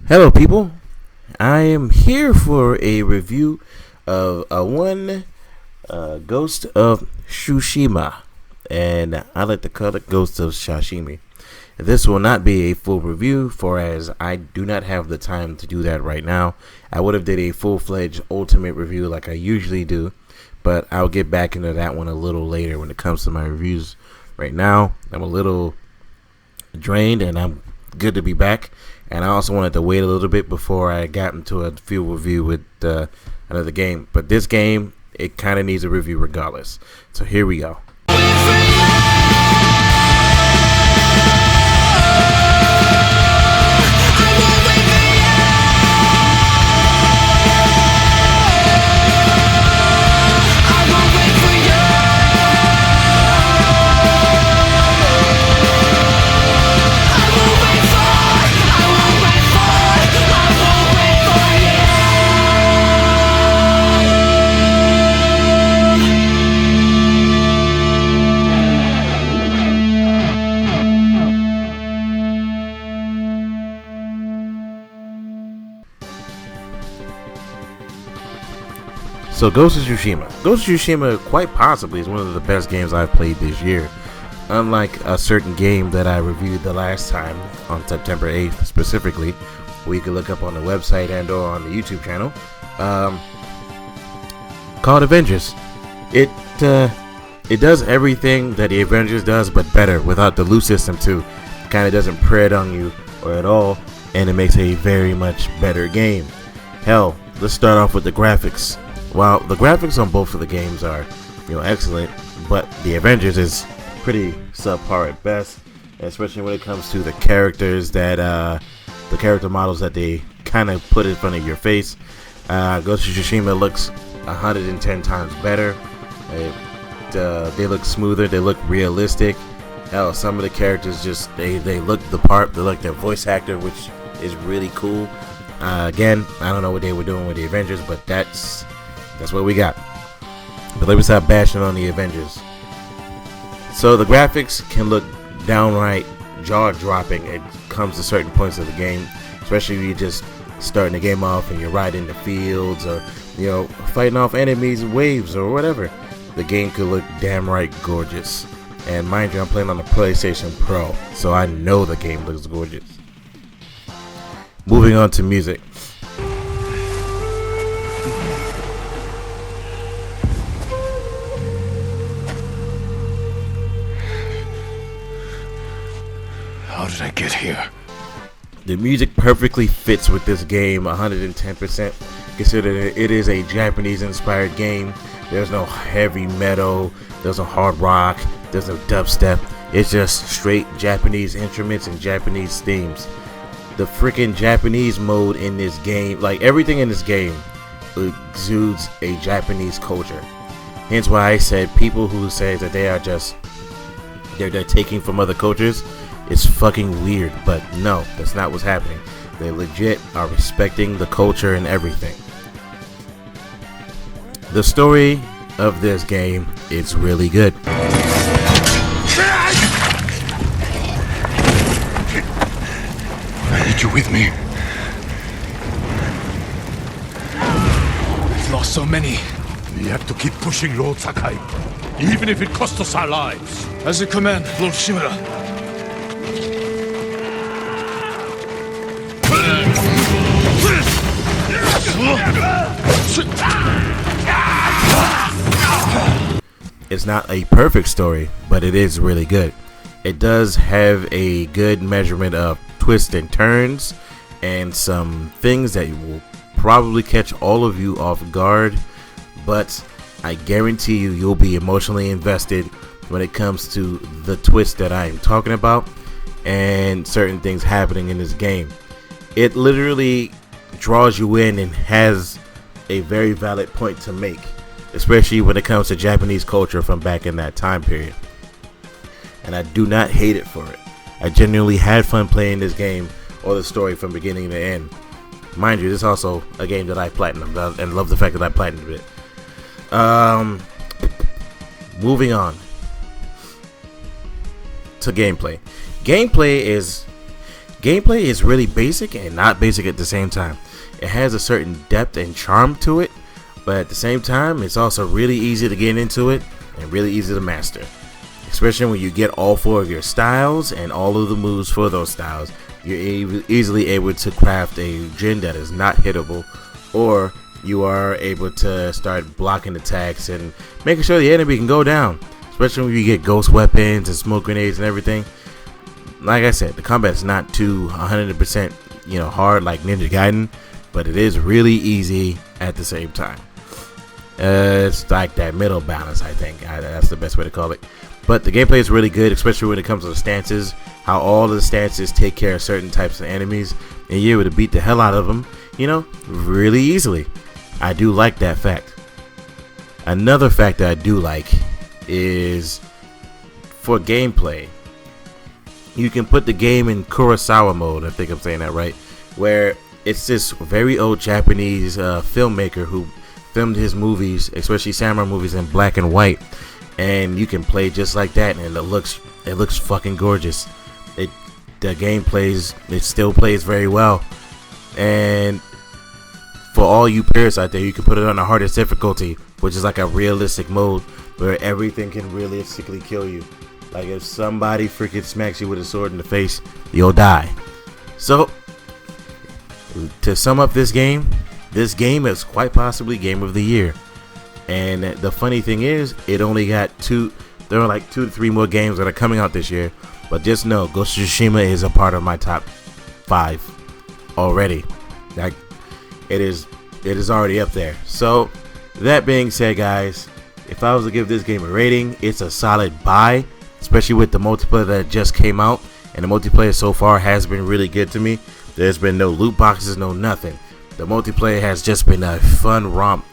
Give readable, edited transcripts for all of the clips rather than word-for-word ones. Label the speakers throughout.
Speaker 1: Hello, people. I am here for a review of Ghost of Tsushima, and I like to call it Ghost of Sashimi. This will not be a full review, for as I do not have the time to do that right now. I would have did a full-fledged ultimate review like I usually do, but I'll get back into that one a little later when it comes to my reviews. Right now, I'm a little drained, and I'm good to be back. And I also wanted to wait a little bit before I got into a field review with another game. But this game, it kind of needs a review regardless. So here we go. So Ghost of Tsushima. Ghost of Tsushima quite possibly is one of the best games I've played this year. Unlike a certain game that I reviewed the last time on September 8th specifically, where you can look up on the website and or on the YouTube channel, called Avengers. It does everything that the Avengers does, but better, without the loot system too. It kind of doesn't pred on you or at all, and it makes a very much better game. Hell, let's start off with the graphics. While the graphics on both of the games are, excellent, but the Avengers is pretty subpar at best, especially when it comes to the characters the character models that they kind of put in front of your face. Ghost of Tsushima looks 110 times better. They look smoother. They look realistic. Hell, some of the characters just they look the part. They look their voice actor, which is really cool. Again, I don't know what they were doing with the Avengers, but that's what we got. But let me stop bashing on the Avengers. So the graphics can look downright jaw-dropping. It comes to certain points of the game, especially if you're just starting the game off and you're riding the fields or fighting off enemies, waves or whatever. The game could look damn right gorgeous. And mind you, I'm playing on the PlayStation Pro, so I know the game looks gorgeous. Moving on to music.
Speaker 2: How did I get here?
Speaker 1: The music perfectly fits with this game 110%, considering it is a Japanese-inspired game. There's no heavy metal, there's no hard rock, there's no dubstep. It's just straight Japanese instruments and Japanese themes. The freaking Japanese mode in this game, like everything in this game, exudes a Japanese culture. Hence why I said people who say that they're taking from other cultures, it's fucking weird. But no, that's not what's happening. They legit are respecting the culture and everything. The story of this game, it's really good.
Speaker 2: I need you with me. We've lost so many. We have to keep pushing, Lord Sakai, even if it costs us our lives. As you command, Lord Shimura.
Speaker 1: It's not a perfect story, but it is really good. It does have a good measurement of twists and turns and some things that will probably catch all of you off guard, but I guarantee you'll be emotionally invested when it comes to the twist that I am talking about and certain things happening in this game. It literally draws you in and has a very valid point to make, especially when it comes to Japanese culture from back in that time period. And I do not hate it for it. I genuinely had fun playing this game or the story from beginning to end. Mind you, this is also a game that I platinumed and love the fact that I platinumed it. Moving on to gameplay. Gameplay is gameplay is really basic and not basic at the same time. It has a certain depth and charm to it, but at the same time, it's also really easy to get into it and really easy to master. Especially when you get all 4 of your styles and all of the moves for those styles, you're easily able to craft a Jin that is not hittable, or you are able to start blocking attacks and making sure the enemy can go down. Especially when you get ghost weapons and smoke grenades and everything. Like I said, the combat is not too 100% hard like Ninja Gaiden, but it is really easy at the same time. It's like that middle balance, I think. That's the best way to call it. But the gameplay is really good, especially when it comes to the stances. How all of the stances take care of certain types of enemies, and you're able to beat the hell out of them, really easily. I do like that fact. Another fact that I do like is for gameplay. You can put the game in Kurosawa mode, I think I'm saying that right, where it's this very old Japanese filmmaker who filmed his movies, especially samurai movies, in black and white, and you can play just like that, and it looks fucking gorgeous. The game still plays very well, and for all you purists out there, you can put it on the hardest difficulty, which is like a realistic mode where everything can realistically kill you. Like if somebody freaking smacks you with a sword in the face, you'll die. So to sum up this game is quite possibly game of the year. And the funny thing is, it only got there are like 2 to 3 more games that are coming out this year. But just know, Ghost of Tsushima is a part of my top 5 already. Like it is already up there. So that being said, guys, if I was to give this game a rating, it's a solid buy, especially with the multiplayer that just came out. And the multiplayer so far has been really good to me. There's been no loot boxes, no nothing. The multiplayer has just been a fun romp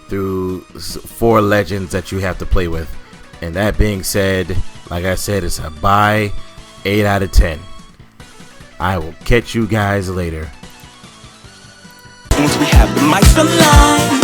Speaker 1: through 4 legends that you have to play with. And that being said, like I said, it's a buy, 8 out of 10. I will catch you guys later.
Speaker 3: We have the mics online.